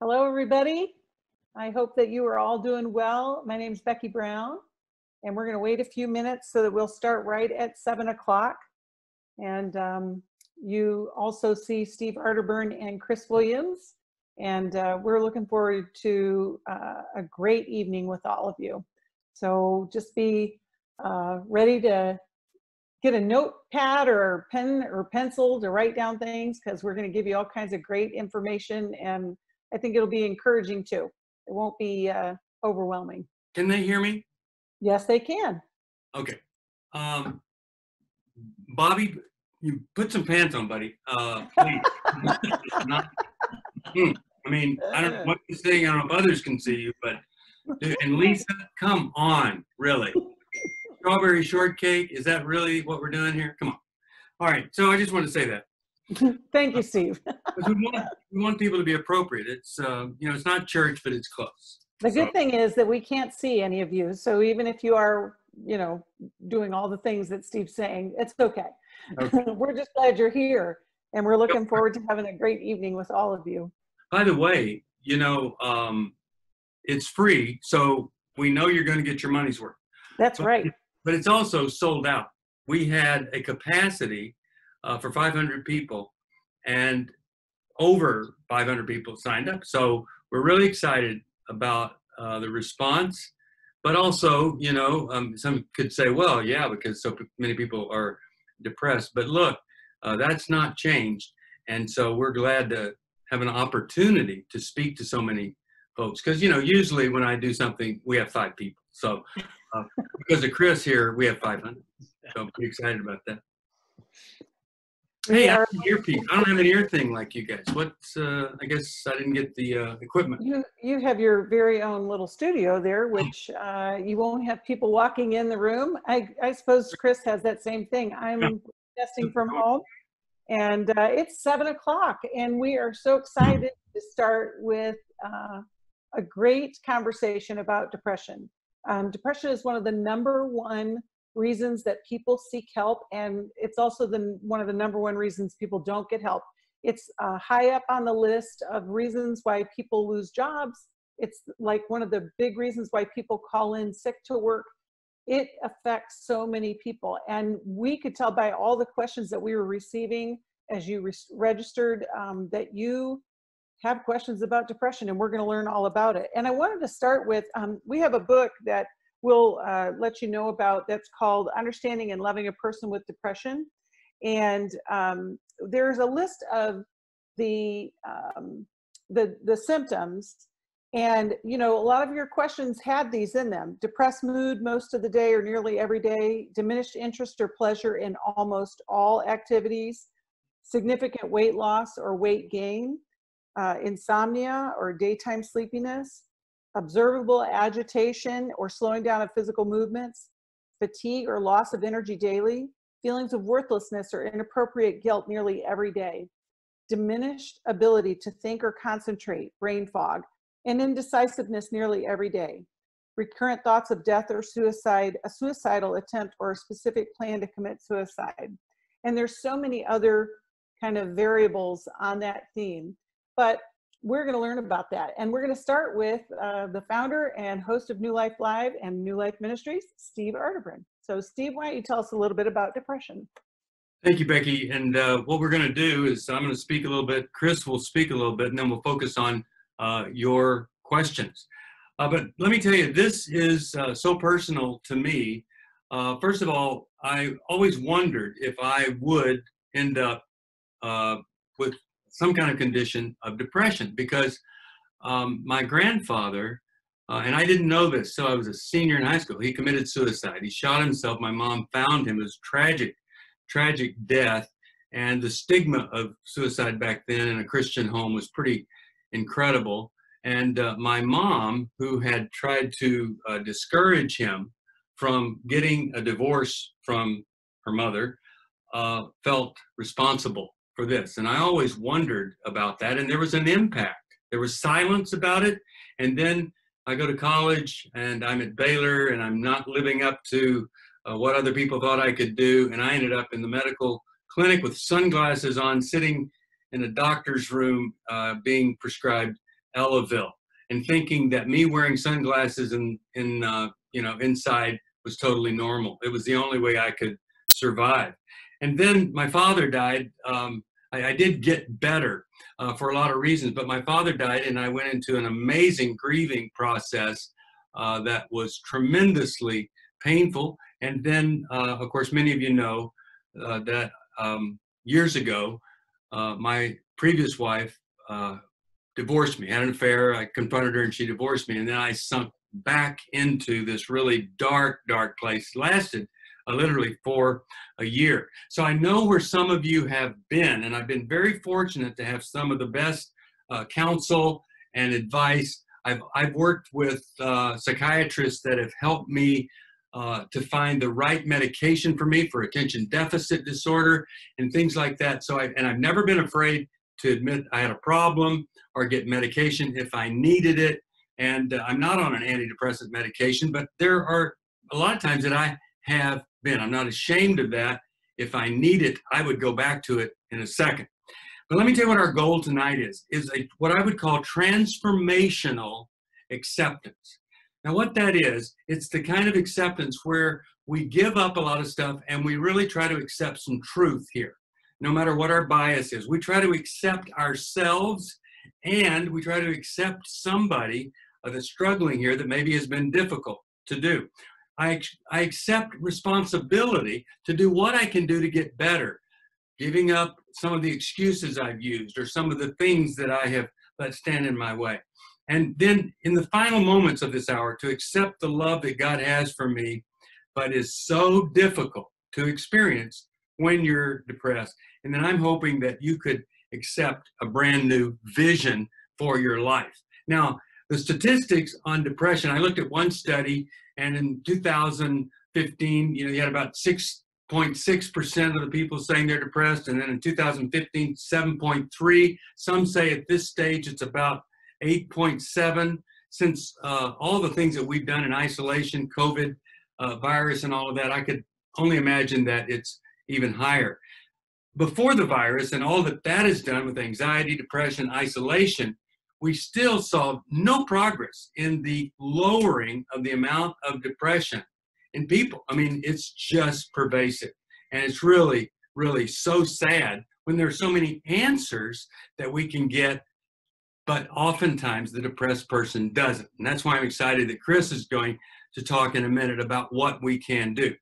Hello, everybody. I hope that you are all doing well. My name is Becky Brown, and we're going to wait a few minutes so that we'll start right at 7 o'clock. And you also see Steve Arterburn and Chris Williams, and we're looking forward to a great evening with all of you. So just be ready to get a notepad or pen or pencil to write down things, because we're going to give you all kinds of great information, and I think it'll be encouraging too. It won't be overwhelming. Can they hear me? Yes, they can. Okay. Bobby, you put some pants on, buddy. Please. I mean, I don't know what you're saying. I don't know if others can see you, but dude, and Lisa, come on, really. Strawberry shortcake, is that really what we're doing here? Come on. All right, so I just want to say that. Thank you, Steve. we want people to be appropriate. It's it's not church, but it's close. The good thing is that we can't see any of you, so even if you are, doing all the things that Steve's saying, it's okay. We're just glad you're here, and we're looking forward to having a great evening with all of you. By the way, it's free, so we know you're going to get your money's worth. That's right. But it's also sold out. We had a capacity for 500 people, and over 500 people signed up. So we're really excited about the response. But also, some could say, well, yeah, because so many people are depressed. But look, that's not changed. And so we're glad to have an opportunity to speak to so many folks. Because, usually when I do something, we have 5 people. So because of Chris here, we have 500. So I'm pretty excited about that. Hey, I have an earpiece. I don't have an ear thing like you guys. What's, I guess I didn't get the equipment. You have your very own little studio there, which you won't have people walking in the room. I suppose Chris has that same thing. I'm testing from home, and it's 7 o'clock, and we are so excited to start with a great conversation about depression. Depression is one of the #1 reasons that people seek help, and it's also one of the #1 reasons people don't get help. It's high up on the list of reasons why people lose jobs. It's like one of the big reasons why people call in sick to work. It affects so many people, and we could tell by all the questions that we were receiving as you registered that you have questions about depression, and we're going to learn all about it. And I wanted to start with, we have a book that we'll let you know about that's called Understanding and Loving a Person with Depression. And there's a list of the symptoms. And, a lot of your questions had these in them: depressed mood most of the day or nearly every day, diminished interest or pleasure in almost all activities, significant weight loss or weight gain, insomnia or daytime sleepiness, observable agitation or slowing down of physical movements, fatigue or loss of energy daily, feelings of worthlessness or inappropriate guilt nearly every day, diminished ability to think or concentrate, brain fog, and indecisiveness nearly every day, recurrent thoughts of death or suicide, a suicidal attempt or a specific plan to commit suicide. And there's so many other kind of variables on that theme, but we're going to learn about that. And we're going to start with the founder and host of New Life Live and New Life Ministries, Steve Arterburn. So Steve, why don't you tell us a little bit about depression? Thank you, Becky. And what we're going to do is I'm going to speak a little bit, Chris will speak a little bit, and then we'll focus on your questions. But let me tell you, this is so personal to me. First of all, I always wondered if I would end up with some kind of condition of depression, because my grandfather, and I didn't know this, so I was a senior in high school, he committed suicide. He shot himself. My mom found him. It was tragic death. And the stigma of suicide back then in a Christian home was pretty incredible. And my mom, who had tried to discourage him from getting a divorce from her mother, felt responsible for this. And I always wondered about that. And there was an impact. There was silence about it. And then I go to college and I'm at Baylor and I'm not living up to what other people thought I could do. And I ended up in the medical clinic with sunglasses on, sitting in a doctor's room being prescribed Ellaville and thinking that me wearing sunglasses inside was totally normal. It was the only way I could survive. And then my father died. I did get better for a lot of reasons, but my father died, and I went into an amazing grieving process that was tremendously painful. And then, of course, many of you know that years ago, my previous wife divorced me, had an affair. I confronted her and she divorced me. And then I sunk back into this really dark, dark place. Lasted literally for a year. So I know where some of you have been, and I've been very fortunate to have some of the best counsel and advice. I've worked with psychiatrists that have helped me to find the right medication for me for attention deficit disorder and things like that. So I've never been afraid to admit I had a problem or get medication if I needed it. And I'm not on an antidepressant medication, but there are a lot of times that I have been. I'm not ashamed of that. If I need it, I would go back to it in a second. But let me tell you what our goal tonight is what I would call transformational acceptance. Now what that is, it's the kind of acceptance where we give up a lot of stuff and we really try to accept some truth here. No matter what our bias is, we try to accept ourselves, and we try to accept somebody that's struggling here that maybe has been difficult to do. I accept responsibility to do what I can do to get better, giving up some of the excuses I've used or some of the things that I have let stand in my way. And then in the final moments of this hour, to accept the love that God has for me, but is so difficult to experience when you're depressed. And then I'm hoping that you could accept a brand new vision for your life. Now, the statistics on depression, I looked at one study, and in 2015, you had about 6.6% of the people saying they're depressed, and then in 2015, 7.3. Some say at this stage it's about 8.7. Since all the things that we've done in isolation, COVID, virus, and all of that, I could only imagine that it's even higher. Before the virus and all that has done with anxiety, depression, isolation, we still saw no progress in the lowering of the amount of depression in people. I mean, it's just pervasive. And it's really, really so sad when there are so many answers that we can get, but oftentimes the depressed person doesn't. And that's why I'm excited that Chris is going to talk in a minute about what we can do.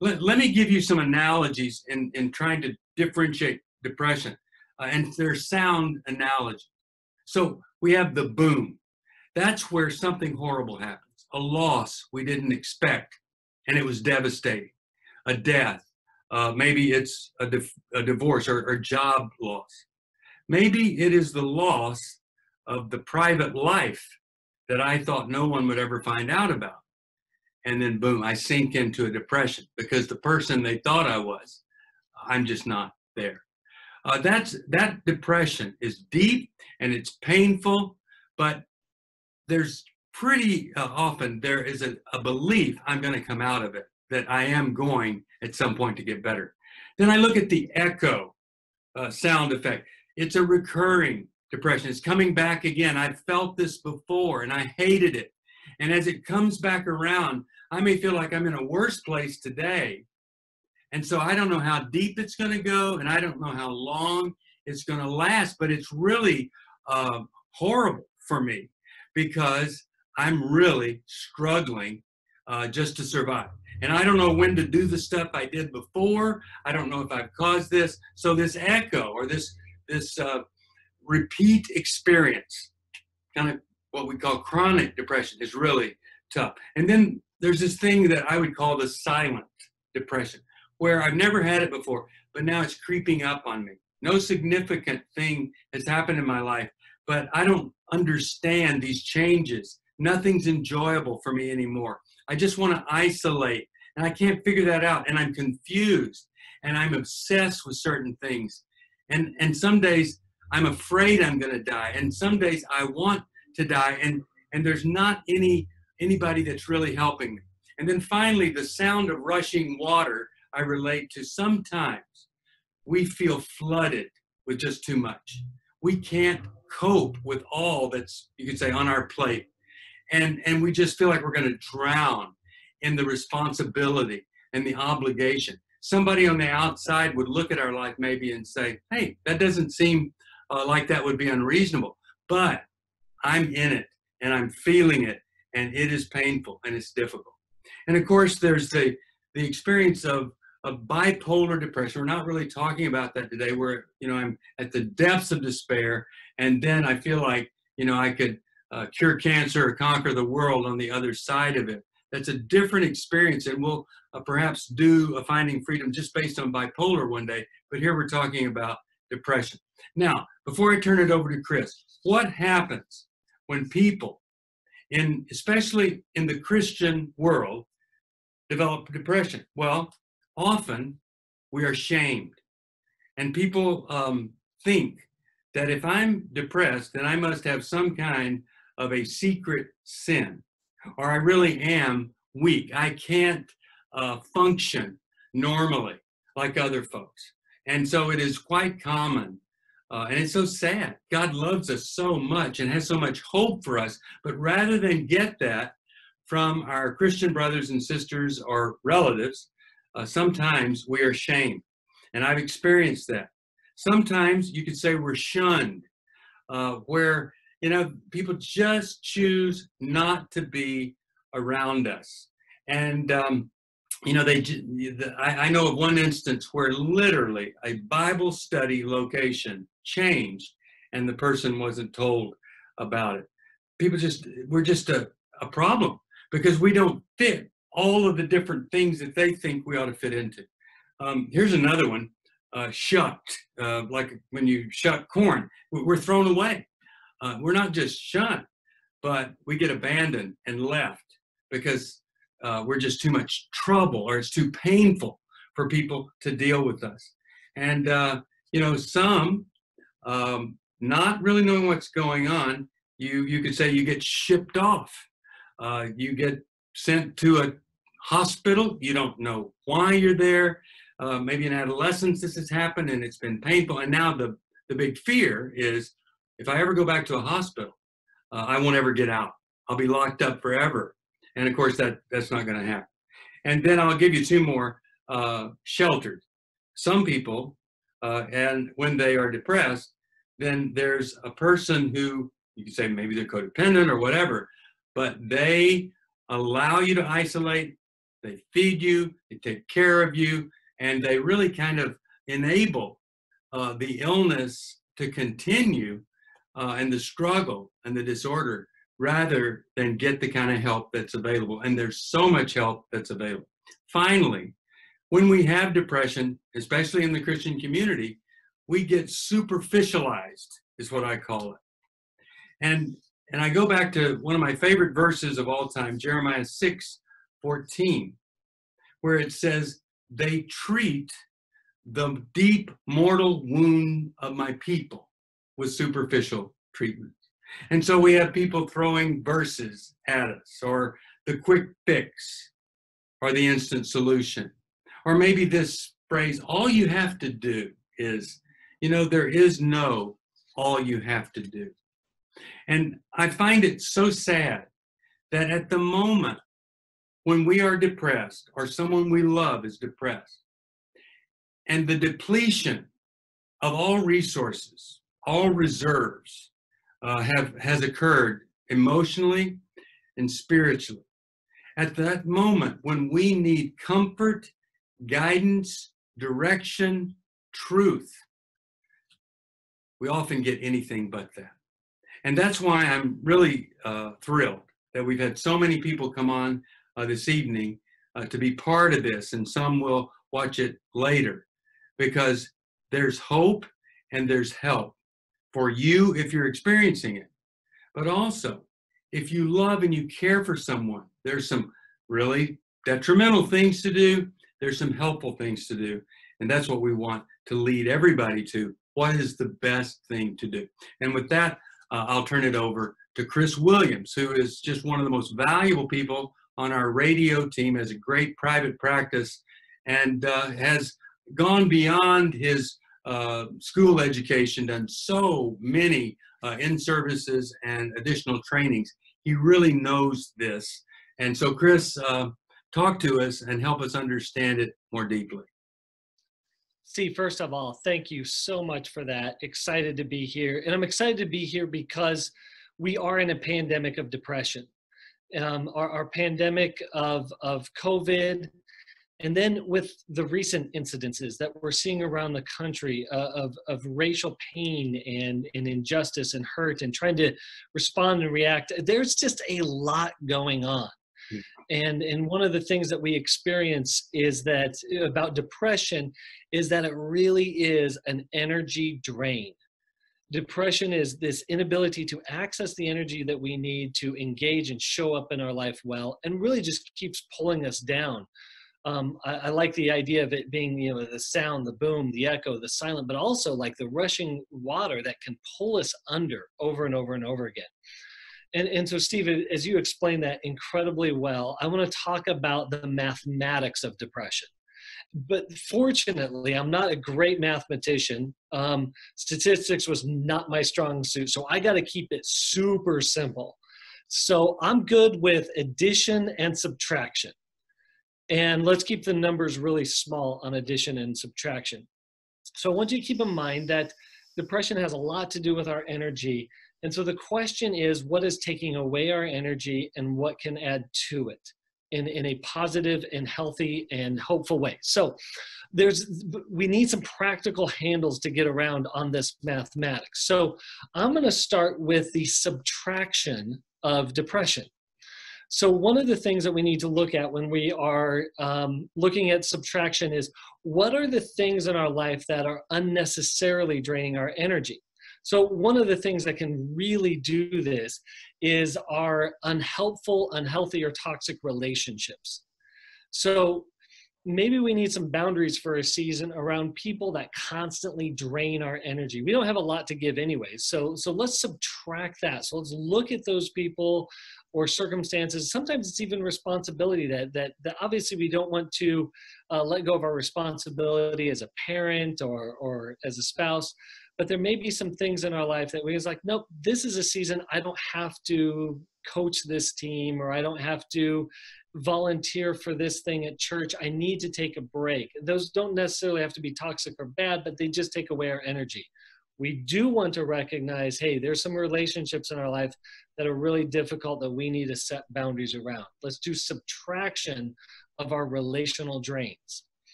Let me give you some analogies in trying to differentiate depression, and they're sound analogies. So we have the boom. That's where something horrible happens, a loss we didn't expect, and it was devastating, a death. Maybe it's a divorce or job loss. Maybe it is the loss of the private life that I thought no one would ever find out about. And then boom, I sink into a depression because the person they thought I was, I'm just not there. That depression is deep and it's painful, but there's pretty often there is a belief I'm going to come out of it, that I am going at some point to get better. Then I look at the echo sound effect. It's a recurring depression. It's coming back again. I've felt this before and I hated it. And as it comes back around, I may feel like I'm in a worse place today. And so I don't know how deep it's going to go, and I don't know how long it's going to last, but it's really horrible for me because I'm really struggling just to survive. And I don't know when to do the stuff I did before. I don't know if I've caused this. So this echo or this repeat experience, kind of what we call chronic depression, is really tough. And then there's this thing that I would call the silent depression, where I've never had it before, but now it's creeping up on me. No significant thing has happened in my life, but I don't understand these changes. Nothing's enjoyable for me anymore. I just want to isolate, and I can't figure that out, and I'm confused, and I'm obsessed with certain things. And some days I'm afraid I'm going to die, and some days I want to die, and there's not anybody that's really helping me. And then finally, the sound of rushing water I relate to. Sometimes we feel flooded with just too much. We can't cope with all that's, you could say, on our plate. And we just feel like we're going to drown in the responsibility and the obligation. Somebody on the outside would look at our life maybe and say, hey, that doesn't seem like that would be unreasonable. But I'm in it and I'm feeling it, and it is painful and it's difficult. And of course, there's the experience of bipolar depression. We're not really talking about that today, where, I'm at the depths of despair, and then I feel like, I could cure cancer or conquer the world on the other side of it. That's a different experience, and we'll perhaps do a Finding Freedom just based on bipolar one day, but here we're talking about depression. Now, before I turn it over to Chris, what happens when people, especially in the Christian world, develop depression? Well, often we are shamed, and people think that if I'm depressed, then I must have some kind of a secret sin, or I really am weak. I can't function normally like other folks. And so it is quite common, and it's so sad. God loves us so much and has so much hope for us, but rather than get that from our Christian brothers and sisters or relatives, sometimes we are shamed. And I've experienced that. Sometimes you could say we're shunned, where, people just choose not to be around us. And, I know of one instance where literally a Bible study location changed and the person wasn't told about it. We're just a problem because we don't fit all of the different things that they think we ought to fit into. Here's another one, shucked, like when you shuck corn, we're thrown away. We're not just shunned, but we get abandoned and left because we're just too much trouble, or it's too painful for people to deal with us. And, some, not really knowing what's going on, you could say you get shipped off. You get sent to a hospital. You don't know why you're there. Maybe in adolescence this has happened and it's been painful. And now the big fear is, if I ever go back to a hospital, I won't ever get out. I'll be locked up forever. And of course, that's not going to happen. And then I'll give you two more, sheltered. Some people, and when they are depressed, then there's a person who, you can say maybe they're codependent or whatever, but they allow you to isolate, they feed you, they take care of you, and they really kind of enable the illness to continue, and the struggle and the disorder, rather than get the kind of help that's available. And there's so much help that's available. Finally, when we have depression, especially in the Christian community, we get superficialized, is what I call it. And I go back to one of my favorite verses of all time, Jeremiah 6:14, where it says, they treat the deep mortal wound of my people with superficial treatment. And so we have people throwing verses at us, or the quick fix, or the instant solution, or maybe this phrase, all you have to do is, there is no all you have to do. And I find it so sad that at the moment when we are depressed, or someone we love is depressed, and the depletion of all resources, all reserves, has occurred emotionally and spiritually. At that moment when we need comfort, guidance, direction, truth, we often get anything but that. And that's why I'm really thrilled that we've had so many people come on this evening to be part of this, and some will watch it later, because there's hope and there's help for you if you're experiencing it. But also, if you love and you care for someone, there's some really detrimental things to do, there's some helpful things to do, and that's what we want to lead everybody to. What is the best thing to do? And with that, I'll turn it over to Chris Williams, who is just one of the most valuable people on our radio team, has a great private practice, and has gone beyond his school education, done so many in services and additional trainings. He really knows this. And so Chris, talk to us and help us understand it more deeply. Steve, first of all, thank you so much for that. Excited to be here. And I'm excited to be here because we are in a pandemic of depression. Our pandemic of COVID, and then with the recent incidences that we're seeing around the country of racial pain and injustice and hurt and trying to respond and react, there's just a lot going on. And one of the things that we experience is that about depression is that it really is an energy drain. Depression is this inability to access the energy that we need to engage and show up in our life well, and really just keeps pulling us down. I like the idea of it being, you know, the sound, the boom, the echo, the silent, but also like the rushing water that can pull us under over and over and over again. And so, Steve, as you explained that incredibly well, I want to talk about the mathematics of depression. But fortunately, I'm not a great mathematician. Statistics was not my strong suit, so I got to keep it super simple. So I'm good with addition and subtraction. And let's keep the numbers really small on addition and subtraction. So I want you to keep in mind that depression has a lot to do with our energy. And so the question is, what is taking away our energy and what can add to it in a positive and healthy and hopeful way? So we need some practical handles to get around on this mathematics. So I'm going to start with the subtraction of depression. So one of the things that we need to look at when we are looking at subtraction is, what are the things in our life that are unnecessarily draining our energy? So one of the things that can really do this is our unhelpful, unhealthy, or toxic relationships. So maybe we need some boundaries for a season around people that constantly drain our energy. We don't have a lot to give anyway, so let's subtract that. So let's look at those people or circumstances. Sometimes it's even responsibility that obviously we don't want to let go of our responsibility as a parent or as a spouse. But there may be some things in our life that we're like, nope, this is a season I don't have to coach this team, or I don't have to volunteer for this thing at church. I need to take a break. Those don't necessarily have to be toxic or bad, but they just take away our energy. We do want to recognize, hey, there's some relationships in our life that are really difficult that we need to set boundaries around. Let's do subtraction of our relational drains.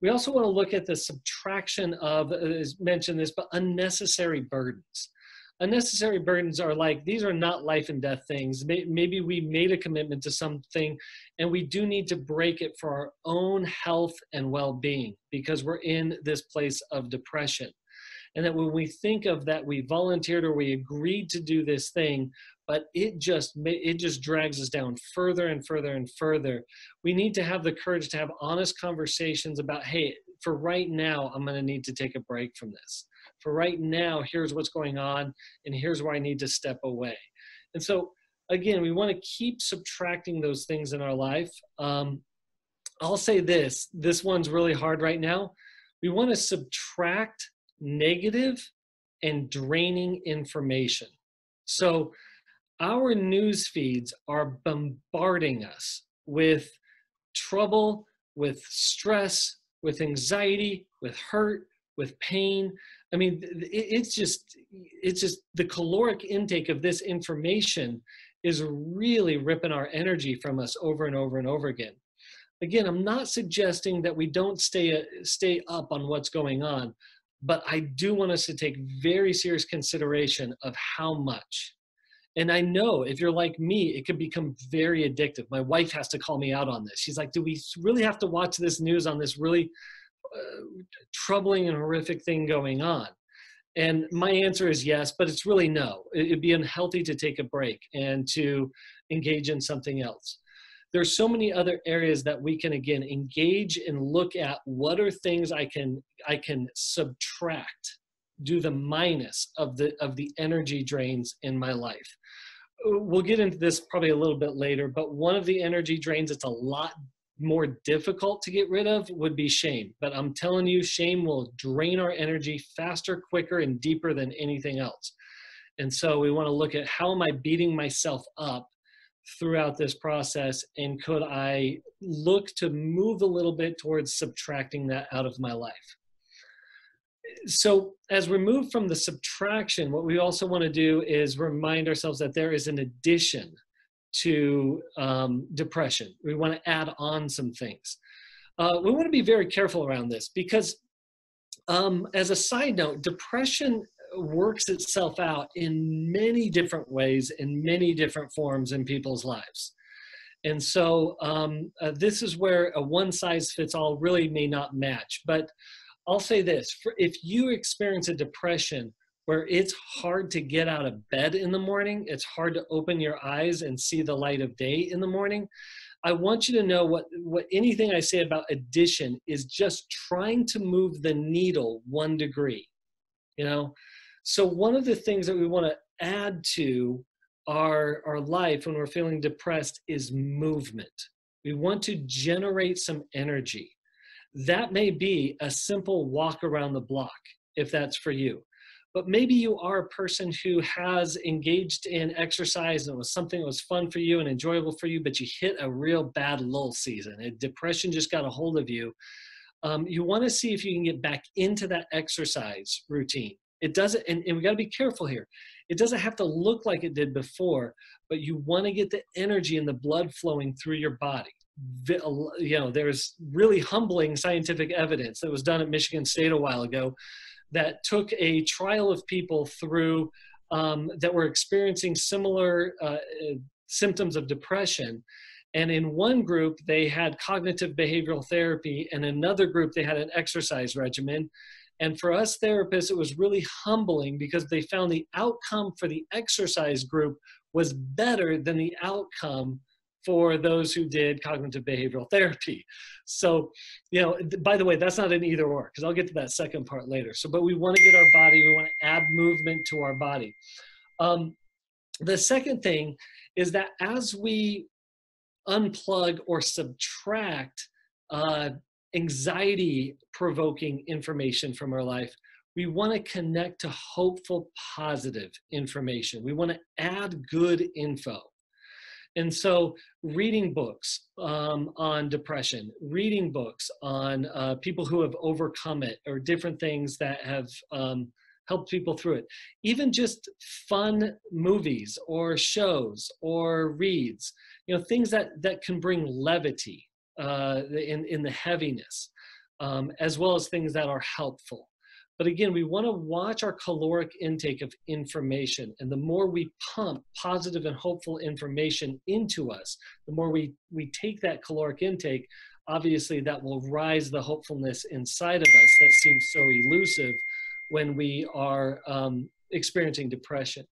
We also want to look at the subtraction of, as mentioned this, but unnecessary burdens. Unnecessary burdens are like, these are not life and death things. Maybe we made a commitment to something and we do need to break it for our own health and well-being because we're in this place of depression. And that when we think of that, we volunteered or we agreed to do this thing, but it just drags us down further and further and further. We need to have the courage to have honest conversations about, hey, for right now, I'm going to need to take a break from this. For right now, here's what's going on, and here's where I need to step away. And so, again, we want to keep subtracting those things in our life. I'll say this one's really hard right now. We want to subtract negative and draining information. So our news feeds are bombarding us with trouble, with stress, with anxiety, with hurt, with pain. I mean, it's just the caloric intake of this information is really ripping our energy from us over and over and over again. Again, I'm not suggesting that we don't stay up on what's going on, but I do want us to take very serious consideration of how much. And I know if you're like me, it could become very addictive. My wife has to call me out on this. She's like, do we really have to watch this news on this really troubling and horrific thing going on? And my answer is yes, but it's really no. It'd be unhealthy to take a break and to engage in something else. There's so many other areas that we can, again, engage and look at what are things I can subtract, do the minus of the energy drains in my life. We'll get into this probably a little bit later, but one of the energy drains that's a lot more difficult to get rid of would be shame. But I'm telling you, shame will drain our energy faster, quicker, and deeper than anything else. And so we want to look at, how am I beating myself up throughout this process, and could I look to move a little bit towards subtracting that out of my life? So as we move from the subtraction, what we also want to do is remind ourselves that there is an addition to depression. We want to add on some things. We want to be very careful around this, because as a side note, depression works itself out in many different ways, in many different forms in people's lives. And so this is where a one-size-fits-all really may not match. But I'll say this, if you experience a depression where it's hard to get out of bed in the morning, it's hard to open your eyes and see the light of day in the morning, I want you to know what anything I say about addition is just trying to move the needle 1 degree, you know? So one of the things that we want to add to our life when we're feeling depressed is movement. We want to generate some energy. That may be a simple walk around the block, if that's for you. But maybe you are a person who has engaged in exercise and it was something that was fun for you and enjoyable for you, but you hit a real bad lull season and depression just got a hold of you. You want to see if you can get back into that exercise routine. It doesn't, and we got to be careful here. It doesn't have to look like it did before, but you want to get the energy and the blood flowing through your body. You know, there's really humbling scientific evidence that was done at Michigan State a while ago that took a trial of people through that were experiencing similar symptoms of depression. And in one group, they had cognitive behavioral therapy, and another group, they had an exercise regimen. And for us therapists, it was really humbling because they found the outcome for the exercise group was better than the outcome for those who did cognitive behavioral therapy. So, you know, by the way, that's not an either or, because I'll get to that second part later. So, but we want to get our body, we want to add movement to our body. The second thing is that as we unplug or subtract anxiety-provoking information from our life, we want to connect to hopeful, positive information. We want to add good info. And so reading books on depression, reading books on people who have overcome it, or different things that have helped people through it. Even just fun movies or shows or reads, you know, things that can bring levity in the heaviness, as well as things that are helpful. But again, we want to watch our caloric intake of information. And the more we pump positive and hopeful information into us, the more we take that caloric intake, obviously that will rise the hopefulness inside of us that seems so elusive when we are experiencing depression.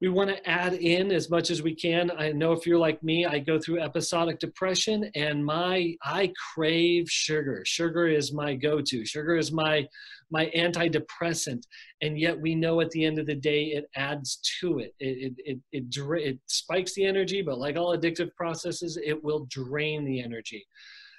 We want to add in as much as we can. I know if you're like me, I go through episodic depression and I crave sugar. Sugar is my go-to. Sugar is my antidepressant. And yet we know at the end of the day, it adds to it. It spikes the energy, but like all addictive processes, it will drain the energy.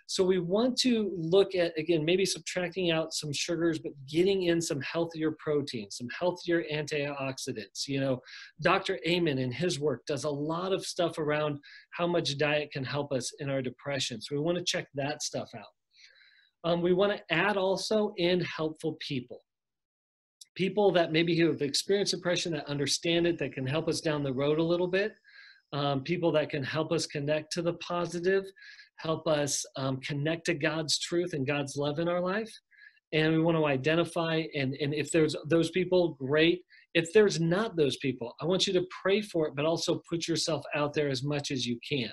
So we want to look at, again, maybe subtracting out some sugars, but getting in some healthier proteins, some healthier antioxidants. You know, Dr. Amen in his work does a lot of stuff around how much diet can help us in our depression. So we want to check that stuff out. We want to add also in helpful people. People that maybe who have experienced depression, that understand it, that can help us down the road a little bit. People that can help us connect to the positive, help us connect to God's truth and God's love in our life. And we want to identify, and if there's those people, great. If there's not those people, I want you to pray for it, but also put yourself out there as much as you can,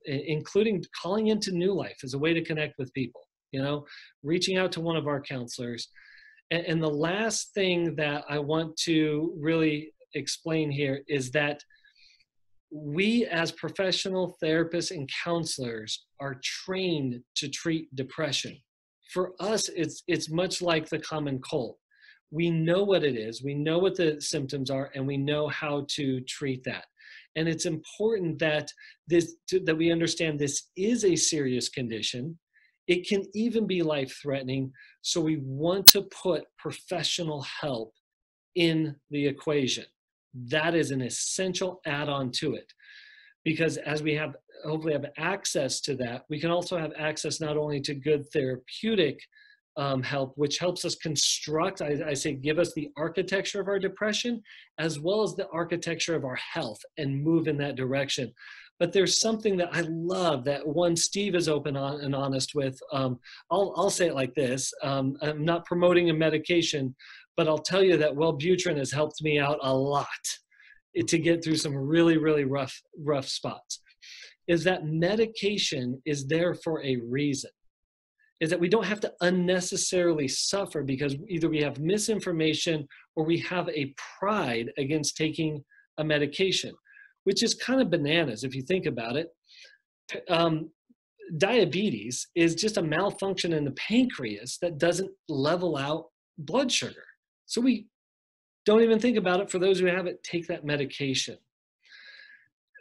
including calling into New Life as a way to connect with people, you know, reaching out to one of our counselors. And the last thing that I want to really explain here is that we as professional therapists and counselors are trained to treat depression. For us, it's much like the common cold. We know what it is, we know what the symptoms are, and we know how to treat that. And it's important that that we understand this is a serious condition. It can even be life-threatening. So we want to put professional help in the equation. That is an essential add-on to it. Because as we have, hopefully have access to that, we can also have access not only to good therapeutic help, which helps us construct, I say, give us the architecture of our depression, as well as the architecture of our health, and move in that direction. But there's something that I love that one Steve is open on and honest with. I'll say it like this. I'm not promoting a medication, but I'll tell you that Wellbutrin has helped me out a lot to get through some really, really rough spots. Is that medication is there for a reason. Is that we don't have to unnecessarily suffer because either we have misinformation or we have a pride against taking a medication, which is kind of bananas if you think about it. Diabetes is just a malfunction in the pancreas that doesn't level out blood sugar. So we don't even think about it. For those who have it, take that medication.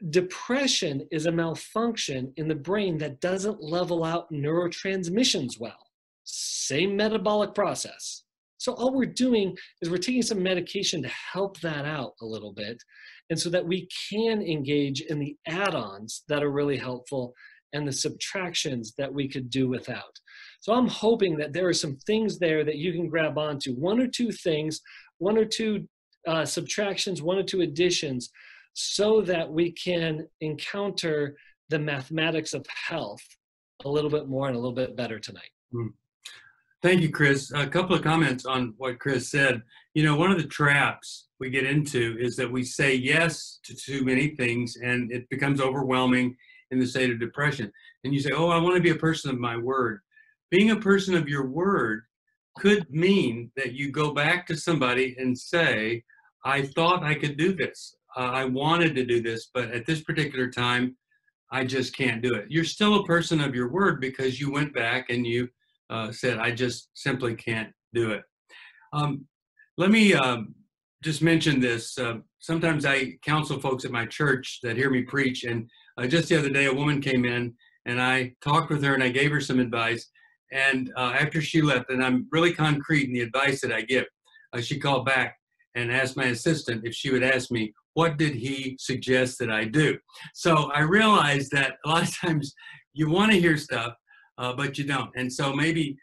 Depression is a malfunction in the brain that doesn't level out neurotransmissions well. Same metabolic process. So all we're doing is we're taking some medication to help that out a little bit, and so that we can engage in the add-ons that are really helpful and the subtractions that we could do without. So I'm hoping that there are some things there that you can grab onto, one or two things, one or two subtractions, one or two additions, so that we can encounter the mathematics of health a little bit more and a little bit better tonight. Thank you, Chris. A couple of comments on what Chris said. You know, one of the traps we get into is that we say yes to too many things, and it becomes overwhelming in the state of depression. And you say, oh, I want to be a person of my word. Being a person of your word could mean that you go back to somebody and say, I thought I could do this. I wanted to do this, but at this particular time, I just can't do it. You're still a person of your word because you went back and you said, I just simply can't do it. Let me just mention this. Sometimes I counsel folks at my church that hear me preach, and just the other day, a woman came in and I talked with her and I gave her some advice. And after she left, and I'm really concrete in the advice that I give, she called back and asked my assistant if she would ask me, what did he suggest that I do? So I realized that a lot of times you want to hear stuff, but you don't. And so maybe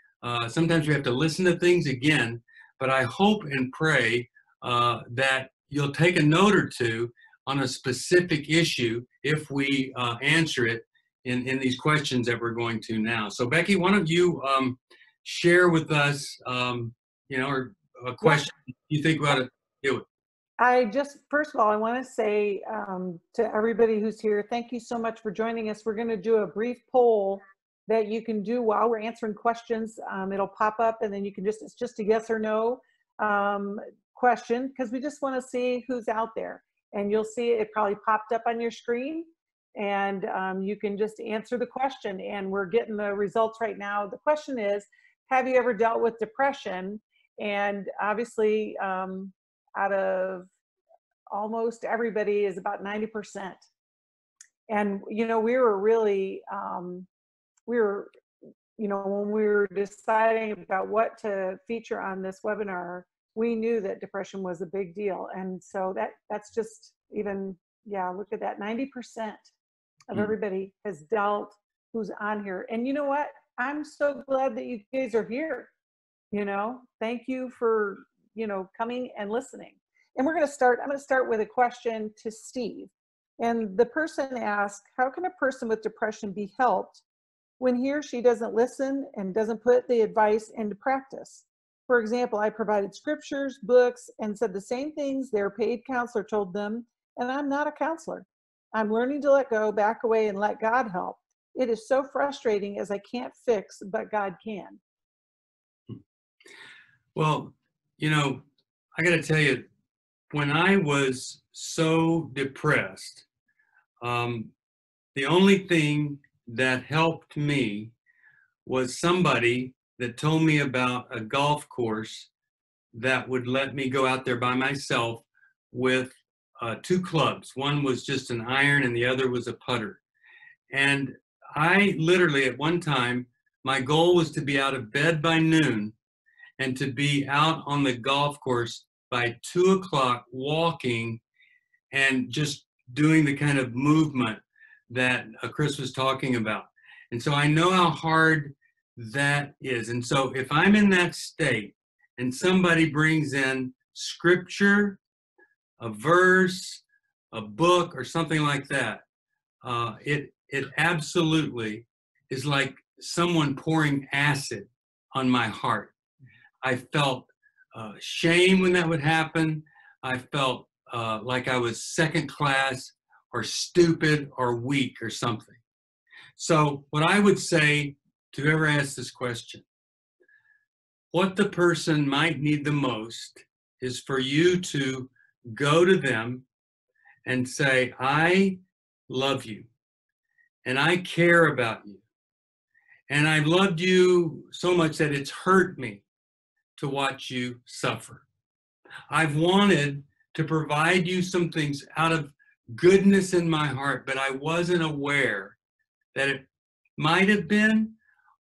sometimes we have to listen to things again, but I hope and pray that you'll take a note or two on a specific issue if we answer it in these questions that we're going to now. So Becky, why don't you share with us, or a question you think we ought to deal with? First of all, I want to say to everybody who's here, thank you so much for joining us. We're going to do a brief poll that you can do while we're answering questions. It'll pop up and then you can it's just a yes or no question, because we just want to see who's out there. And you'll see it probably popped up on your screen, and you can just answer the question, and we're getting the results right now. The question is, have you ever dealt with depression? And obviously, out of almost everybody is about 90%. And, we were really, when we were deciding about what to feature on this webinar, we knew that depression was a big deal. And so that's just even, look at that, 90% of everybody has dealt who's on here. And you know what? I'm so glad that you guys are here. Thank you for, coming and listening. And I'm going to start with a question to Steve. And the person asked, how can a person with depression be helped when he or she doesn't listen and doesn't put the advice into practice? For example, I provided scriptures, books, and said the same things their paid counselor told them, and I'm not a counselor. I'm learning to let go, back away, and let God help. It is so frustrating as I can't fix, but God can. Well, I got to tell you, when I was so depressed, the only thing that helped me was somebody that told me about a golf course that would let me go out there by myself with two clubs. One was just an iron and the other was a putter. And I literally, at one time, my goal was to be out of bed by noon and to be out on the golf course by 2 o'clock walking and just doing the kind of movement that Chris was talking about. And so I know how hard that is. And so if I'm in that state and somebody brings in scripture, a verse, a book, or something like that, it absolutely is like someone pouring acid on my heart. I felt shame when that would happen. I felt like I was second class or stupid or weak or something. So what I would say to whoever asks this question, what the person might need the most is for you to go to them and say, I love you and I care about you. And I've loved you so much that it's hurt me to watch you suffer. I've wanted to provide you some things out of goodness in my heart, but I wasn't aware that it might have been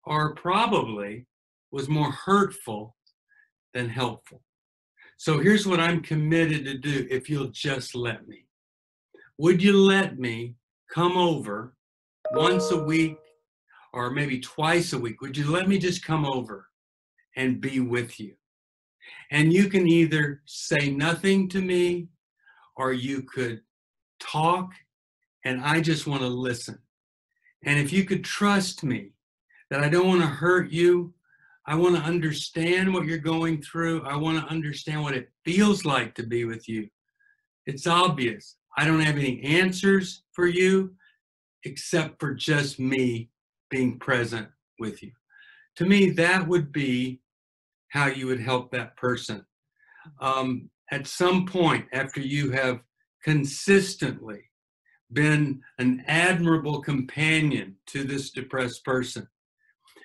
or probably was more hurtful than helpful. So here's what I'm committed to do if you'll just let me. Would you let me come over once a week or maybe twice a week? Would you let me just come over and be with you? And you can either say nothing to me or you could talk, and I just want to listen. And if you could trust me that I don't want to hurt you, I want to understand what you're going through. I want to understand what it feels like to be with you. It's obvious. I don't have any answers for you except for just me being present with you. To me, that would be how you would help that person. At some point, after you have consistently been an admirable companion to this depressed person,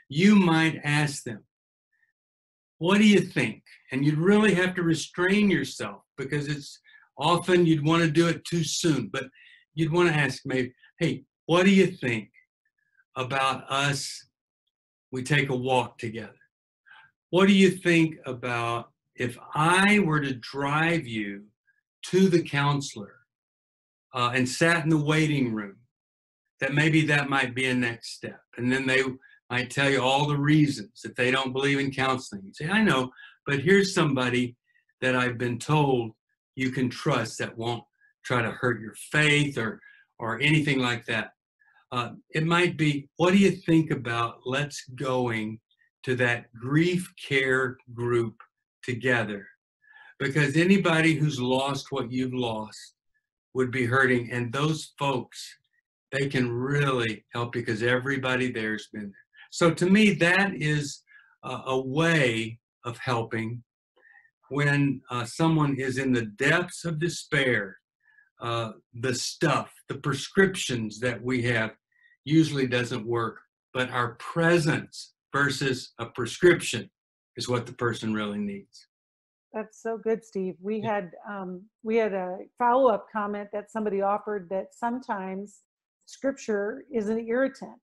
you might ask them, what do you think? And you'd really have to restrain yourself because it's often you'd want to do it too soon, but you'd want to ask maybe, hey, what do you think about us? We take a walk together. What do you think about if I were to drive you to the counselor and sat in the waiting room, that maybe that might be a next step. And then they might tell you all the reasons that they don't believe in counseling. You say, I know, but here's somebody that I've been told you can trust that won't try to hurt your faith or anything like that. It might be, what do you think about let's going to that grief care group together? Because anybody who's lost what you've lost would be hurting. And those folks, they can really help you because everybody there's been there. So to me, that is a way of helping when someone is in the depths of despair. The stuff, the prescriptions that we have usually doesn't work, but our presence versus a prescription is what the person really needs. That's so good, Steve. We had a follow-up comment that somebody offered that sometimes scripture is an irritant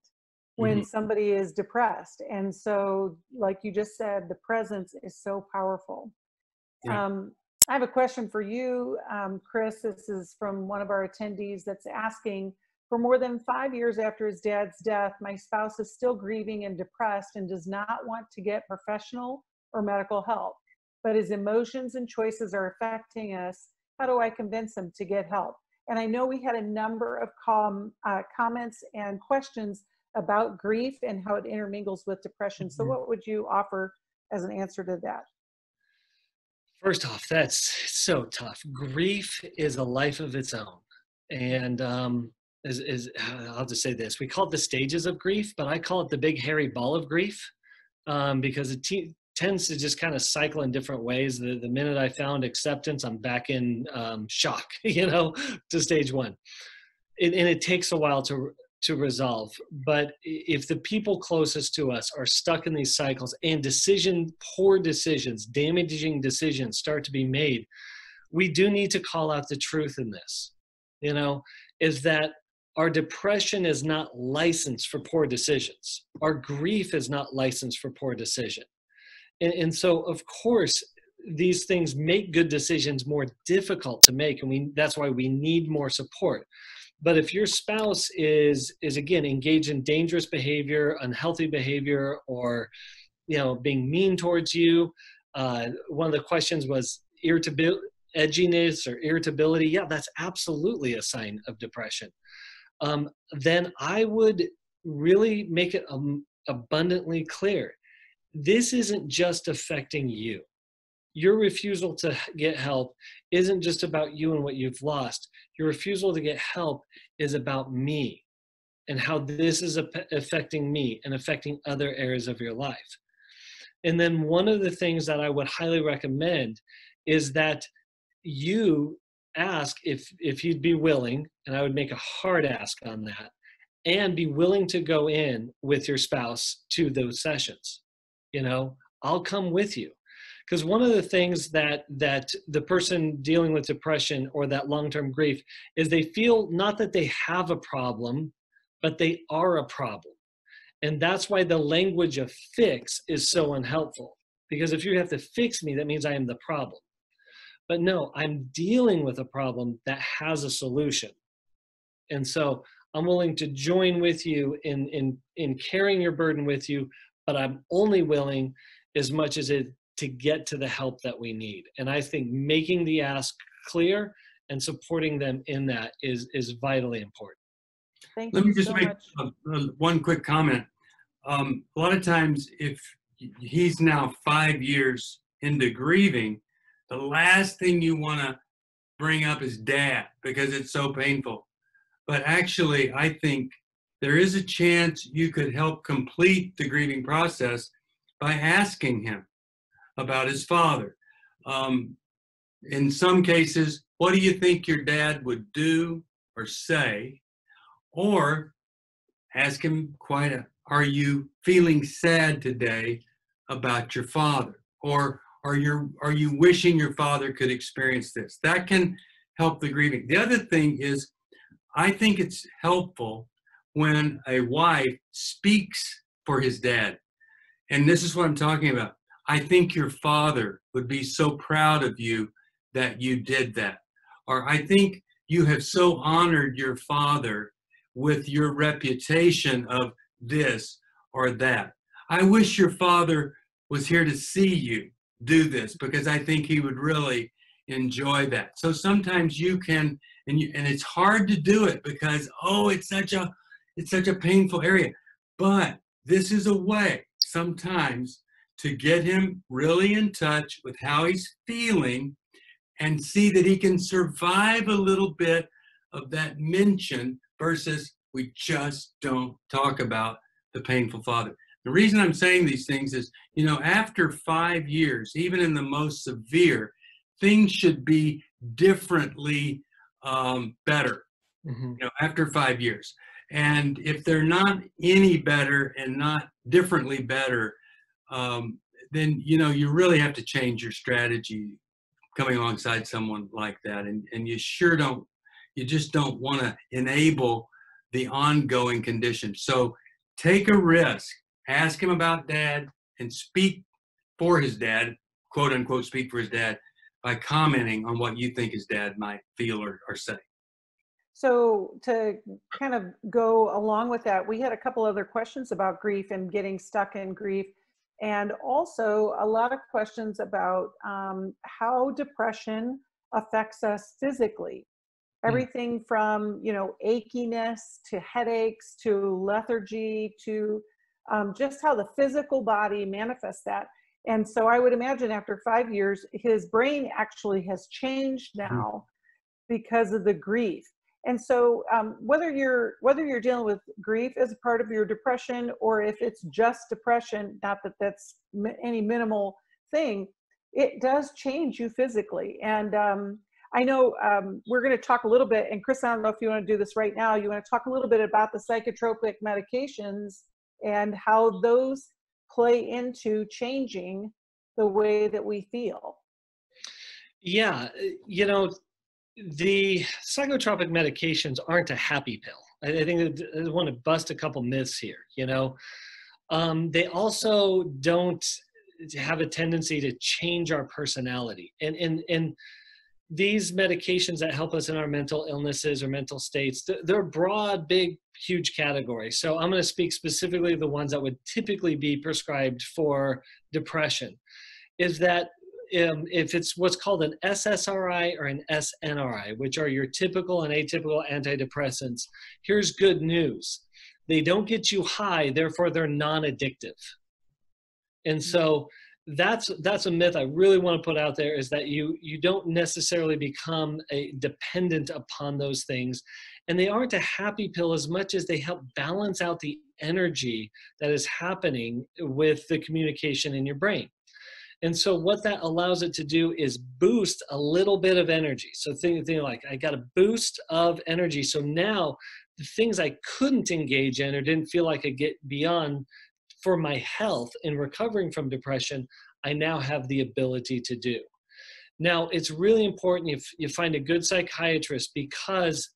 when somebody is depressed. And so, like you just said, the presence is so powerful. Yeah. I have a question for you, Chris. This is from one of our attendees that's asking, for more than 5 years after his dad's death, my spouse is still grieving and depressed and does not want to get professional or medical help, but his emotions and choices are affecting us. How do I convince him to get help? And I know we had a number of comments and questions about grief and how it intermingles with depression. So what would you offer as an answer to that? First off, that's so tough. Grief is a life of its own. And I'll just say this, we call it the stages of grief, but I call it the big hairy ball of grief because it tends to just kind of cycle in different ways. The minute I found acceptance, I'm back in shock, to stage one. And it takes a while to resolve. But if the people closest to us are stuck in these cycles and poor decisions, damaging decisions start to be made, we do need to call out the truth in this, is that our depression is not licensed for poor decisions. Our grief is not licensed for poor decision. And so, of course, these things make good decisions more difficult to make, and that's why we need more support. But if your spouse is again engaged in dangerous behavior, unhealthy behavior, or being mean towards you, one of the questions was edginess or irritability. Yeah, that's absolutely a sign of depression. Then I would really make it abundantly clear. This isn't just affecting you. Your refusal to get help isn't just about you and what you've lost. Your refusal to get help is about me and how this is affecting me and affecting other areas of your life. And then one of the things that I would highly recommend is that you ask if you'd be willing, and I would make a hard ask on that, and be willing to go in with your spouse to those sessions. I'll come with you. Because one of the things that the person dealing with depression or that long-term grief is they feel not that they have a problem, but they are a problem. And that's why the language of fix is so unhelpful. Because if you have to fix me, that means I am the problem. But no, I'm dealing with a problem that has a solution. And so I'm willing to join with you in carrying your burden with you, but I'm only willing as much as it to get to the help that we need. And I think making the ask clear and supporting them in that is vitally important. Thank Let me you just so make much. one quick comment. A lot of times, if he's now 5 years into grieving, the last thing you want to bring up is dad because it's so painful. But actually, I think there is a chance you could help complete the grieving process by asking him about his father. In some cases, what do you think your dad would do or say? Or ask him are you feeling sad today about your father? Or are you wishing your father could experience this? That can help the grieving. The other thing is, I think it's helpful when a wife speaks for his dad. And this is what I'm talking about. I think your father would be so proud of you that you did that. Or I think you have so honored your father with your reputation of this or that. I wish your father was here to see you do this because I think he would really enjoy that. So sometimes you can, and it's hard to do it because, it's such a painful area. But this is a way sometimes to get him really in touch with how he's feeling and see that he can survive a little bit of that mention versus we just don't talk about the painful father. The reason I'm saying these things is, after 5 years, even in the most severe, things should be differently better, after 5 years. And if they're not any better and not differently better, then, you really have to change your strategy coming alongside someone like that. And you just don't want to enable the ongoing condition. So take a risk, ask him about dad and speak for his dad, quote unquote, speak for his dad by commenting on what you think his dad might feel or say. So to kind of go along with that, we had a couple other questions about grief and getting stuck in grief. And also a lot of questions about how depression affects us physically. Everything from, achiness to headaches to lethargy to just how the physical body manifests that. And so I would imagine after 5 years, his brain actually has changed now because of the grief. And so whether you're dealing with grief as a part of your depression, or if it's just depression, not that that's any minimal thing, it does change you physically. And I know we're going to talk a little bit, and Chris, I don't know if you want to do this right now. You want to talk a little bit about the psychotropic medications and how those play into changing the way that we feel. Yeah, the psychotropic medications aren't a happy pill. I think I want to bust a couple myths here. They also don't have a tendency to change our personality. And these medications that help us in our mental illnesses or mental states, they're broad, big, huge categories. So I'm going to speak specifically the ones that would typically be prescribed for depression. Is that if it's what's called an SSRI or an SNRI, which are your typical and atypical antidepressants, here's good news. They don't get you high, therefore they're non-addictive. And so that's a myth I really want to put out there, is that you don't necessarily become dependent upon those things. And they aren't a happy pill as much as they help balance out the energy that is happening with the communication in your brain. And so what that allows it to do is boost a little bit of energy. So think like, I got a boost of energy. So now the things I couldn't engage in or didn't feel like I get beyond for my health in recovering from depression, I now have the ability to do. Now, it's really important if you find a good psychiatrist, because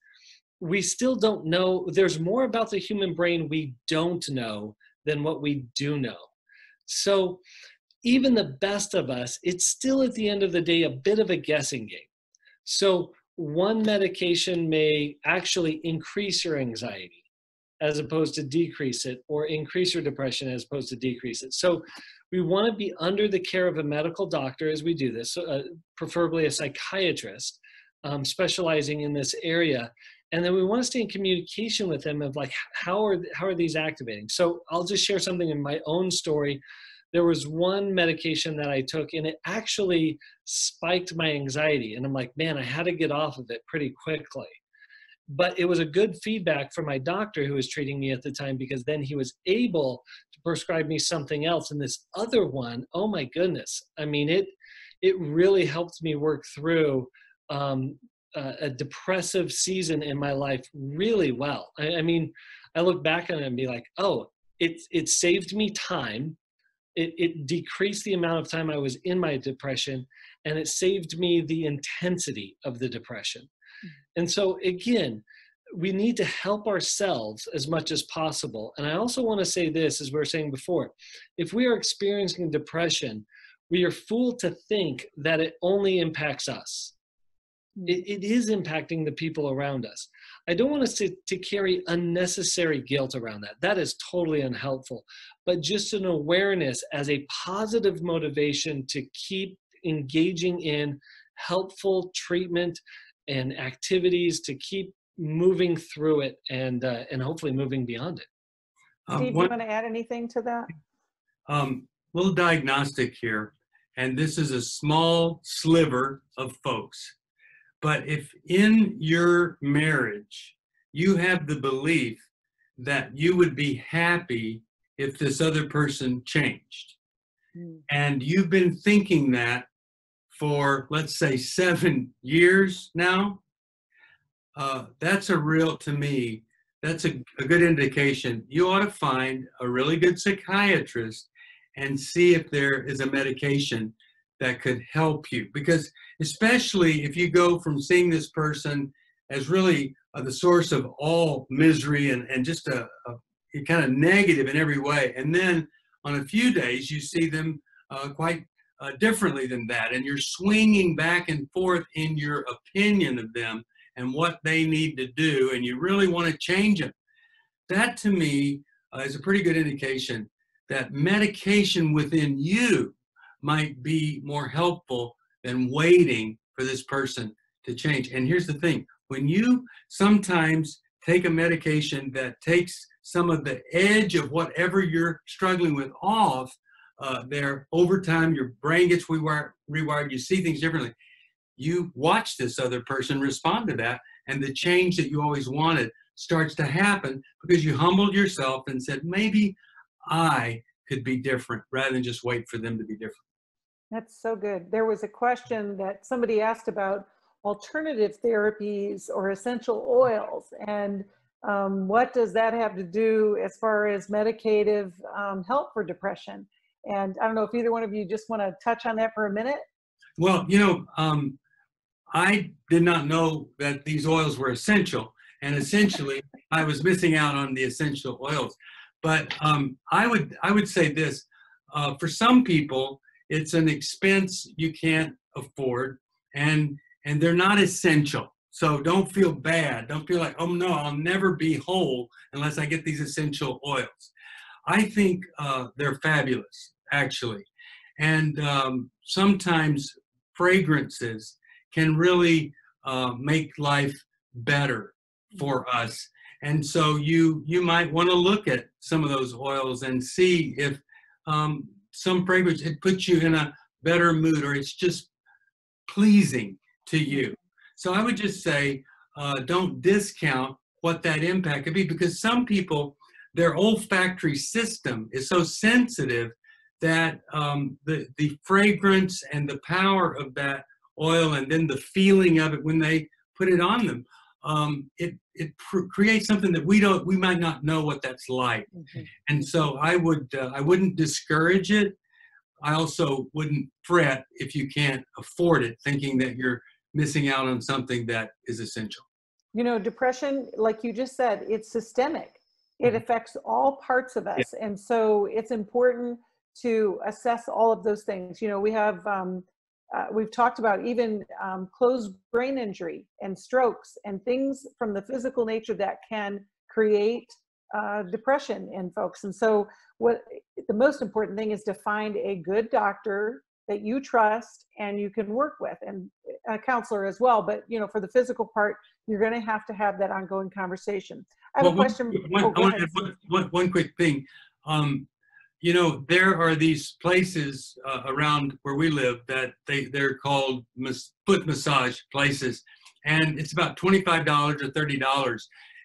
we still don't know. There's more about the human brain we don't know than what we do know. So even the best of us, it's still at the end of the day a bit of a guessing game. So one medication may actually increase your anxiety as opposed to decrease it, or increase your depression as opposed to decrease it. So we want to be under the care of a medical doctor as we do this, preferably a psychiatrist specializing in this area. And then we want to stay in communication with them of like, how are these activating? So I'll just share something in my own story. There was one medication that I took and it actually spiked my anxiety. And I'm like, man, I had to get off of it pretty quickly. But it was a good feedback from my doctor who was treating me at the time, because then he was able to prescribe me something else. And this other one, oh my goodness. I mean, it really helped me work through a depressive season in my life really well. I mean, I look back on it and be like, oh, it saved me time. It decreased the amount of time I was in my depression, and it saved me the intensity of the depression. And so again, we need to help ourselves as much as possible. And I also want to say this, as we were saying before, if we are experiencing depression, we are fooled to think that it only impacts us. It is impacting the people around us. I don't want us to carry unnecessary guilt around that. That is totally unhelpful. But just an awareness as a positive motivation to keep engaging in helpful treatment and activities to keep moving through it and hopefully moving beyond it. Steve, do you want to add anything to that? Little diagnostic here, and this is a small sliver of folks. But if in your marriage, you have the belief that you would be happy if this other person changed, and you've been thinking that for, let's say, 7 years now, that's to me, that's a good indication. You ought to find a really good psychiatrist and see if there is a medication that could help you. Because especially if you go from seeing this person as really the source of all misery and just a kind of negative in every way, and then on a few days you see them quite differently than that, and you're swinging back and forth in your opinion of them and what they need to do, and you really want to change them. That to me is a pretty good indication that medication within you might be more helpful than waiting for this person to change. And here's the thing, when you sometimes take a medication that takes some of the edge of whatever you're struggling with off, there over time your brain gets rewired, you see things differently. You watch this other person respond to that, and the change that you always wanted starts to happen because you humbled yourself and said, maybe I could be different, rather than just wait for them to be different. That's so good. There was a question that somebody asked about alternative therapies or essential oils, and what does that have to do as far as medicative help for depression? And I don't know if either one of you just want to touch on that for a minute. Well, I did not know that these oils were essential, and essentially I was missing out on the essential oils. But I would say this, for some people, it's an expense you can't afford, and they're not essential. So don't feel bad. Don't feel like, oh no, I'll never be whole unless I get these essential oils. I think they're fabulous, actually. And sometimes fragrances can really make life better for us. And so you might want to look at some of those oils and see if some fragrance, it puts you in a better mood, or it's just pleasing to you. So I would just say, don't discount what that impact could be, because some people, their olfactory system is so sensitive that the fragrance and the power of that oil, and then the feeling of it when they put it on them, it creates something that we might not know what that's like. And so I wouldn't discourage it. I also wouldn't fret if you can't afford it, thinking that you're missing out on something that is essential. You know, depression, like you just said, it's systemic. It affects all parts of us. And so it's important to assess all of those things. You know, we've talked about even closed brain injury and strokes and things from the physical nature that can create depression in folks. And so what the most important thing is to find a good doctor that you trust and you can work with, and a counselor as well. But, you know, for the physical part, you're going to have that ongoing conversation. I have a question. One quick thing. You know, there are these places around where we live that they're called foot massage places, and it's about $25 or $30.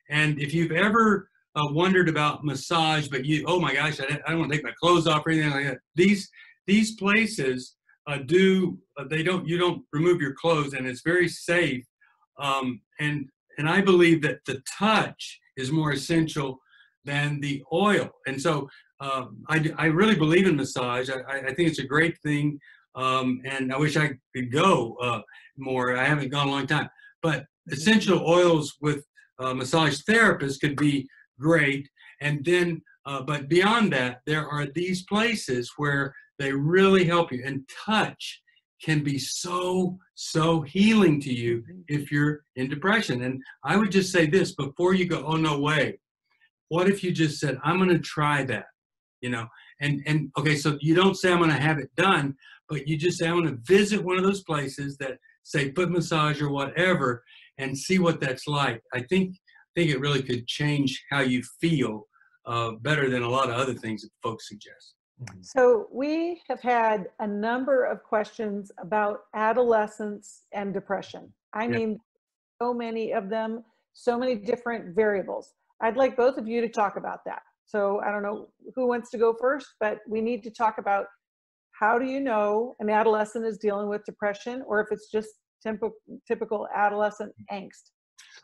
And if you've ever wondered about massage, but oh my gosh, I don't want to take my clothes off or anything like that, these places you don't remove your clothes, and it's very safe. And I believe that the touch is more essential than the oil. And so I really believe in massage. I think it's a great thing. And I wish I could go more. I haven't gone a long time. But essential oils with massage therapists could be great. And then, but beyond that, there are these places where they really help you. And touch can be so healing to you if you're in depression. And I would just say this before you go, oh, no way. What if you just said, I'm going to try that, you know? And okay, so you don't say I'm going to have it done, but you just say, I'm going to visit one of those places that say foot massage or whatever, and see what that's like. I think it really could change how you feel better than a lot of other things that folks suggest. So we have had a number of questions about adolescence and depression. I mean, so many of them, so many different variables. I'd like both of you to talk about that. So I don't know who wants to go first, but we need to talk about, how do you know an adolescent is dealing with depression, or if it's just typical adolescent angst?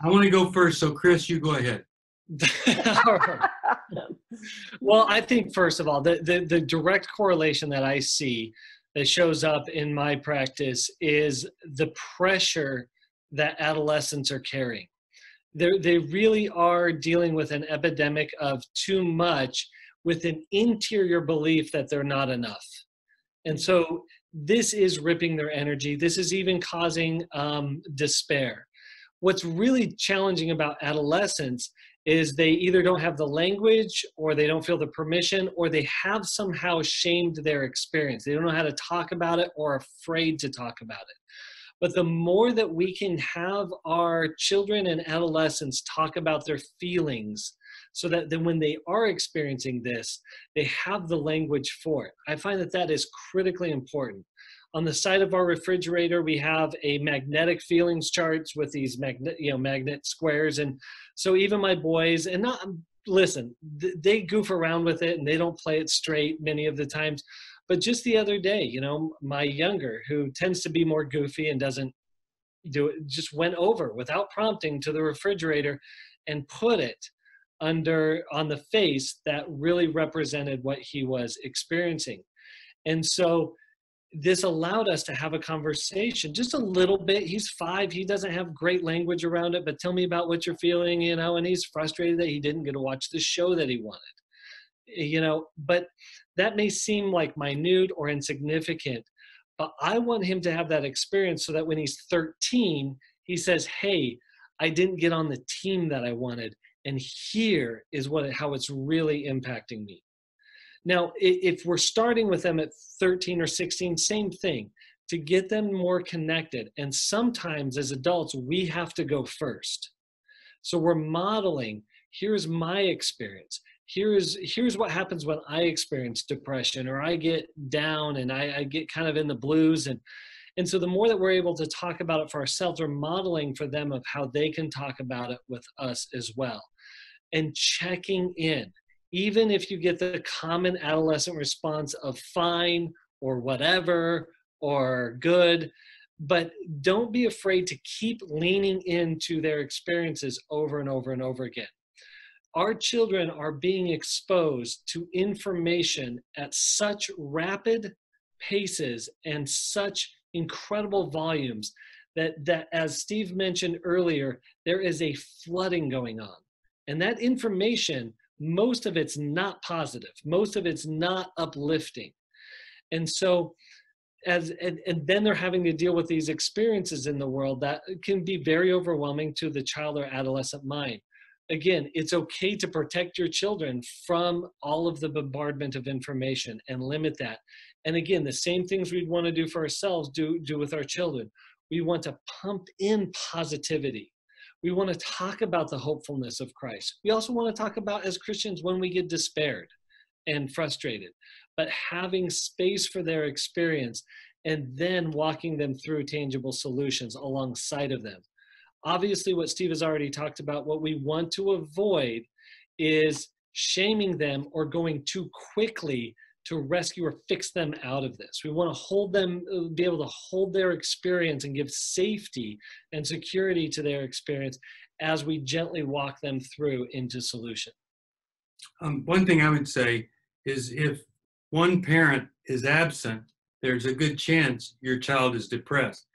I want to go first, so Chris, you go ahead. Well, I think first of all, the direct correlation that I see that shows up in my practice is the pressure that adolescents are carrying. They really are dealing with an epidemic of too much, with an interior belief that they're not enough. And so this is ripping their energy. This is even causing despair. What's really challenging about adolescents is they either don't have the language, or they don't feel the permission, or they have somehow shamed their experience. They don't know how to talk about it, or are afraid to talk about it. But the more that we can have our children and adolescents talk about their feelings, so that then when they are experiencing this, they have the language for it. I find that is critically important. On the side of our refrigerator, we have a magnetic feelings charts with these magnet squares. And so even my boys, and listen, they goof around with it and they don't play it straight many of the times. But just the other day, you know, my younger, who tends to be more goofy and doesn't do it, just went over without prompting to the refrigerator and put it on the face that really represented what he was experiencing. And so this allowed us to have a conversation just a little bit. He's 5. He doesn't have great language around it, but tell me about what you're feeling, you know, and he's frustrated that he didn't get to watch the show that he wanted. you know, but that may seem like minute or insignificant, but I want him to have that experience so that when he's 13, he says, hey, I didn't get on the team that I wanted, and here is how it's really impacting me. Now, if we're starting with them at 13 or 16, same thing, to get them more connected. And sometimes as adults, we have to go first. So we're modeling, here's my experience. Here's what happens when I experience depression, or I get down and I get kind of in the blues. And so the more that we're able to talk about it for ourselves, we're modeling for them of how they can talk about it with us as well. And checking in, even if you get the common adolescent response of fine or whatever or good, but don't be afraid to keep leaning into their experiences over and over and over again. Our children are being exposed to information at such rapid paces and such incredible volumes that as Steve mentioned earlier, there is a flooding going on. And that information, most of it's not positive. Most of it's not uplifting. And so and then they're having to deal with these experiences in the world that can be very overwhelming to the child or adolescent mind. Again, it's okay to protect your children from all of the bombardment of information and limit that. And again, the same things we'd want to do for ourselves, do with our children. We want to pump in positivity. We want to talk about the hopefulness of Christ. We also want to talk about, as Christians, when we get despaired and frustrated, but having space for their experience and then walking them through tangible solutions alongside of them. Obviously, what Steve has already talked about, what we want to avoid is shaming them or going too quickly to rescue or fix them out of this. We want to hold them, be able to hold their experience and give safety and security to their experience as we gently walk them through into solution. One thing I would say is if one parent is absent, there's a good chance your child is depressed.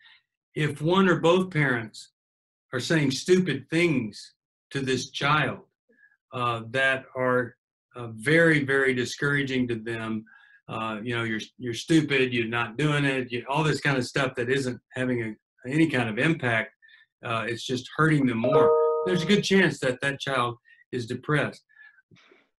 If one or both parents are saying stupid things to this child that are very, very discouraging to them, you know, you're stupid, you're not doing it, all this kind of stuff that isn't having any kind of impact, it's just hurting them more. There's a good chance that that child is depressed.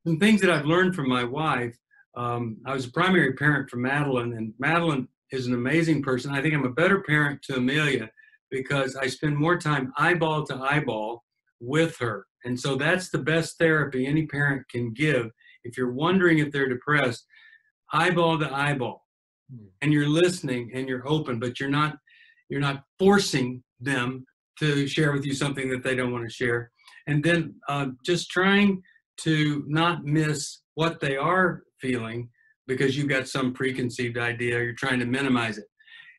Some things that I've learned from my wife, I was a primary parent for Madeline, and Madeline is an amazing person. I think I'm a better parent to Amelia because I spend more time eyeball to eyeball with her. And so that's the best therapy any parent can give. If you're wondering if they're depressed, eyeball to eyeball, and you're listening and you're open, but you're not forcing them to share with you something that they don't want to share. And then just trying to not miss what they are feeling because you've got some preconceived idea, you're trying to minimize it.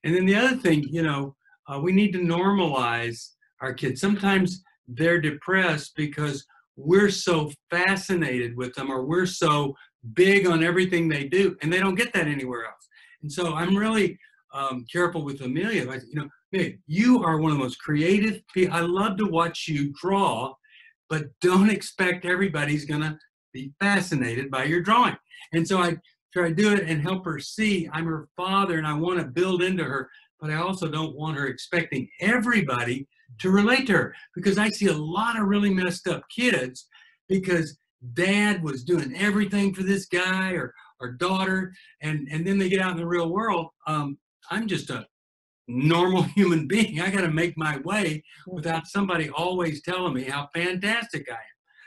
And then the other thing, you know, we need to normalize our kids. Sometimes they're depressed because we're so fascinated with them, or we're so big on everything they do, and they don't get that anywhere else. And so I'm really careful with Amelia. You know, Amelia, you are one of the most creative people. I love to watch you draw, but don't expect everybody's gonna be fascinated by your drawing. And so I try to do it and help her see I'm her father and I want to build into her, but I also don't want her expecting everybody to relate to her, because I see a lot of really messed up kids because dad was doing everything for this guy or daughter, and then they get out in the real world. I'm just a normal human being. I got to make my way without somebody always telling me how fantastic I am.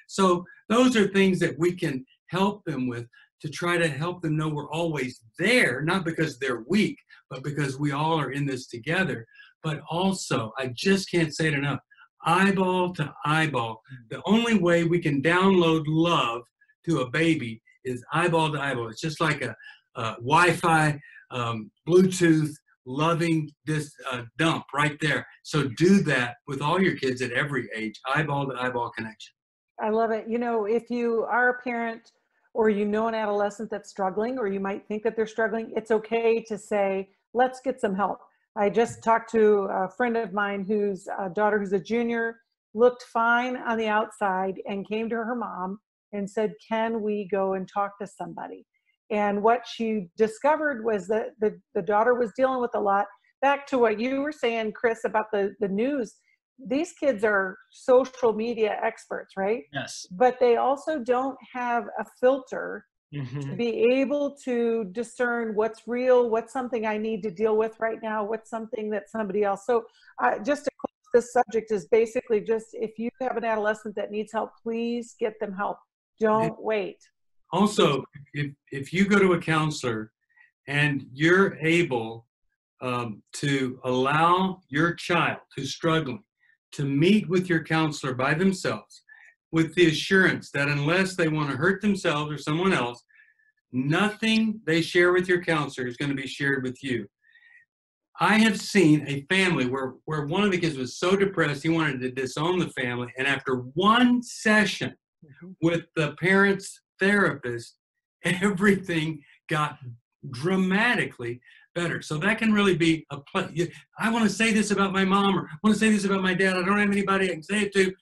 So those are things that we can help them with, to try to help them know we're always there, not because they're weak, but because we all are in this together. But also, I just can't say it enough, eyeball to eyeball. The only way we can download love to a baby is eyeball to eyeball. It's just like a Wi-Fi, Bluetooth, loving this dump right there. So do that with all your kids at every age, eyeball to eyeball connection. I love it. You know, if you are a parent or you know an adolescent that's struggling, or you might think that they're struggling, it's okay to say, let's get some help. I just talked to a friend of mine whose daughter, who's a junior, looked fine on the outside and came to her mom and said, can we go and talk to somebody? And what she discovered was that the daughter was dealing with a lot. Back to what you were saying, Chris, about the news. These kids are social media experts, right? Yes. But they also don't have a filter to be able to discern what's real, what's something I need to deal with right now, what's something that somebody else. So just to close this subject is basically just, if you have an adolescent that needs help, please get them help. Don't wait. Also, if you go to a counselor and you're able to allow your child who's struggling to meet with your counselor by themselves, with the assurance that unless they want to hurt themselves or someone else, nothing they share with your counselor is going to be shared with you. I have seen a family where one of the kids was so depressed he wanted to disown the family, and after one session with the parent's therapist, everything got dramatically better. So that can really be a play. I want to say this about my mom, or I want to say this about my dad. I don't have anybody I can say it to.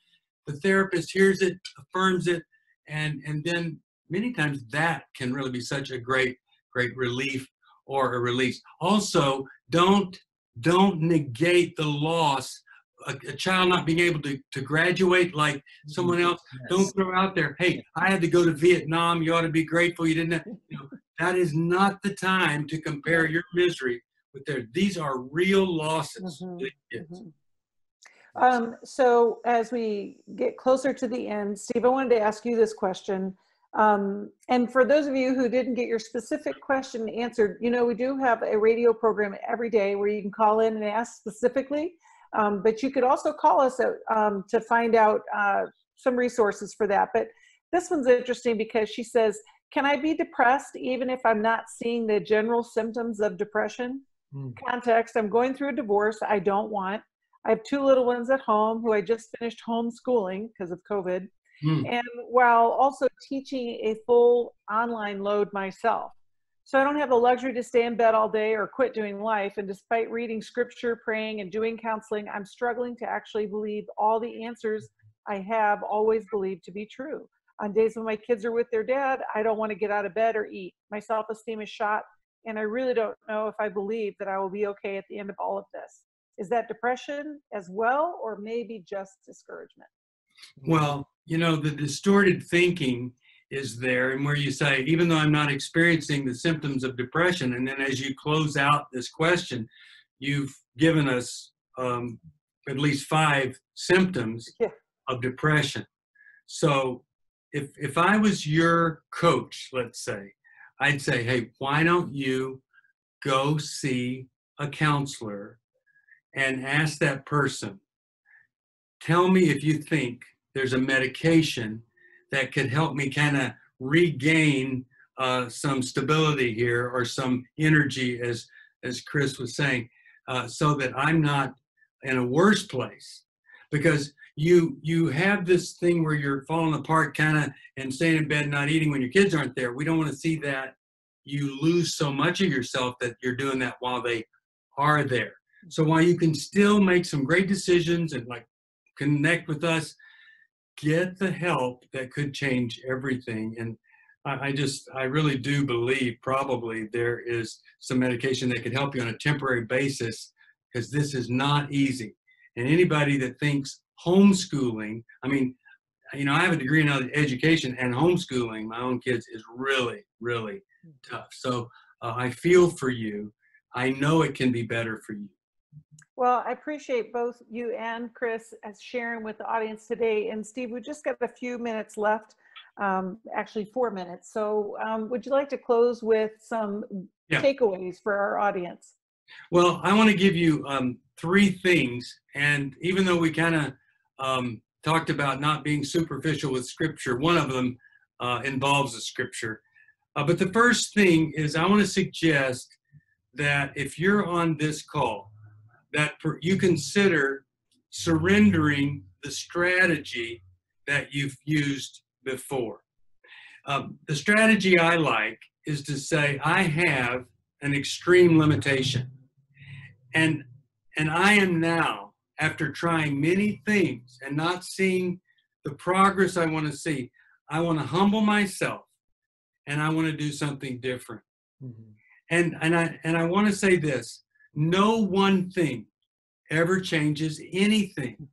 The therapist hears it, affirms it, and then many times that can really be such a great relief or a release. Also, don't negate the loss. A child not being able to graduate like someone else. Yes. Don't throw out there, hey, I had to go to Vietnam. You ought to be grateful you didn't have, that is not the time to compare your misery with theirs. These are real losses. So as we get closer to the end, Steve, I wanted to ask you this question. And for those of you who didn't get your specific question answered, we do have a radio program every day where you can call in and ask specifically. But you could also call us to find out some resources for that. But this one's interesting because she says, can I be depressed even if I'm not seeing the general symptoms of depression? Context, I'm going through a divorce I don't want. I have 2 little ones at home who I just finished homeschooling because of COVID. And while also teaching a full online load myself. So I don't have the luxury to stay in bed all day or quit doing life. And despite reading scripture, praying, and doing counseling, I'm struggling to actually believe all the answers I have always believed to be true. On days when my kids are with their dad, I don't want to get out of bed or eat. My self-esteem is shot, and I really don't know if I believe that I will be okay at the end of all of this. Is that depression as well, or maybe just discouragement? Well, the distorted thinking is there, and where you say, even though I'm not experiencing the symptoms of depression, and then as you close out this question, you've given us at least 5 symptoms of depression. So if I was your coach, let's say, I'd say, hey, why don't you go see a counselor and ask that person, tell me if you think there's a medication that could help me kind of regain some stability here, or some energy, as Chris was saying, so that I'm not in a worse place. Because you have this thing where you're falling apart kind of and staying in bed, not eating when your kids aren't there. We don't want to see that you lose so much of yourself that you're doing that while they are there. So while you can still make some great decisions and connect with us, get the help that could change everything. And I really do believe probably there is some medication that could help you on a temporary basis, because this is not easy. And anybody that thinks homeschooling, I have a degree in education, and homeschooling my own kids is really, really tough. So I feel for you. I know it can be better for you. Well, I appreciate both you and Chris as sharing with the audience today. And Steve, we just got a few minutes left, actually 4 minutes. So would you like to close with some takeaways for our audience? Well, I want to give you 3 things. And even though we kind of talked about not being superficial with scripture, one of them involves the scripture. But the first thing is, I want to suggest that if you're on this call, that you consider surrendering the strategy that you've used before. The strategy I like is to say, I have an extreme limitation. And I am now, after trying many things and not seeing the progress I want to see, I want to humble myself, and I want to do something different. Mhm. And I want to say this: no one thing ever changes anything.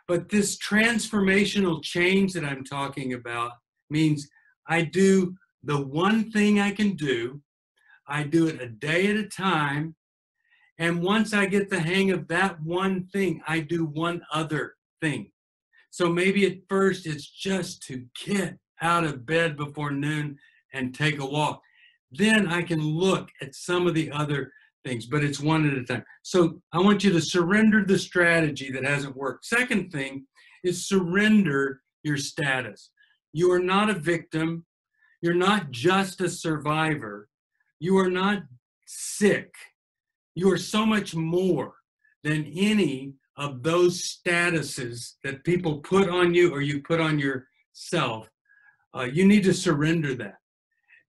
But this transformational change that I'm talking about means I do the one thing I can do. I do it a day at a time. And once I get the hang of that one thing, I do one other thing. So maybe at first it's just to get out of bed before noon and take a walk. Then I can look at some of the other things, but it's one at a time. So I want you to surrender the strategy that hasn't worked. Second thing is surrender your status. You are not a victim. You're not just a survivor. You are not sick. You are so much more than any of those statuses that people put on you or you put on yourself. You need to surrender that.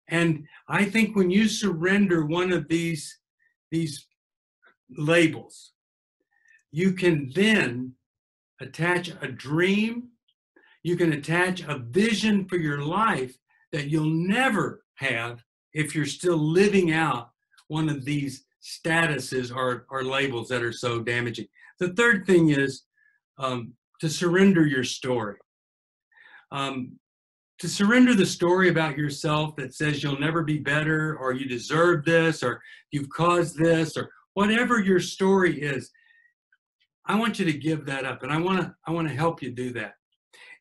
And I think when you surrender one of these labels, you can then attach a dream, you can attach a vision for your life that you'll never have if you're still living out one of these statuses or labels that are so damaging. The third thing is to surrender your story. To surrender the story about yourself that says you'll never be better, or you deserve this, or you've caused this, or whatever your story is. I want you to give that up, and I want to help you do that.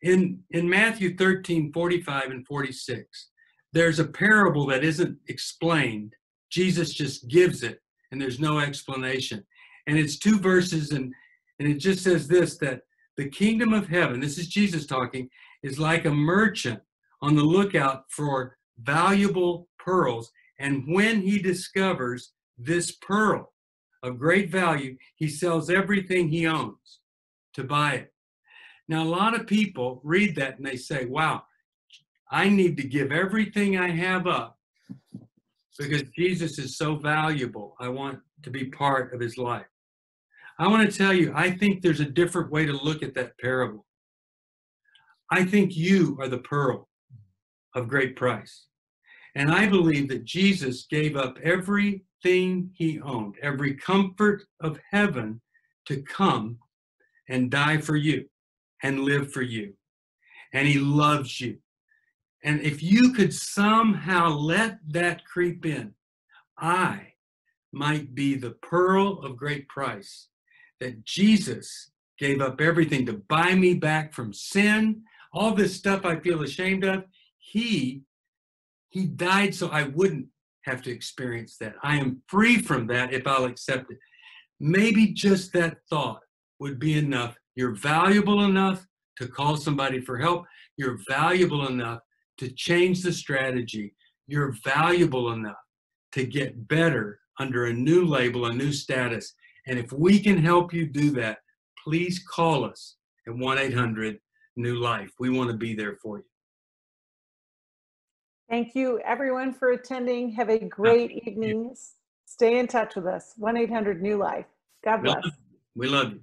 In Matthew 13:45 and 46, there's a parable that isn't explained. Jesus just gives it, and there's no explanation. And it's 2 verses, and it just says this, that the kingdom of heaven, this is Jesus talking, is like a merchant on the lookout for valuable pearls. And when he discovers this pearl of great value, he sells everything he owns to buy it. Now, a lot of people read that and they say, wow, I need to give everything I have up because Jesus is so valuable. I want to be part of his life. I want to tell you, I think there's a different way to look at that parable. I think you are the pearl of great price. And I believe that Jesus gave up everything he owned, every comfort of heaven, to come and die for you and live for you. And he loves you. And if you could somehow let that creep in, I might be the pearl of great price, that Jesus gave up everything to buy me back from sin, all this stuff I feel ashamed of. He died so I wouldn't have to experience that. I am free from that if I'll accept it. Maybe just that thought would be enough. You're valuable enough to call somebody for help. You're valuable enough to change the strategy. You're valuable enough to get better under a new label, a new status. And if we can help you do that, please call us at 1-800-NEW-LIFE. We want to be there for you. Thank you, everyone, for attending. Have a great evening. Stay in touch with us. 1-800-NEW-LIFE. God bless. We love you.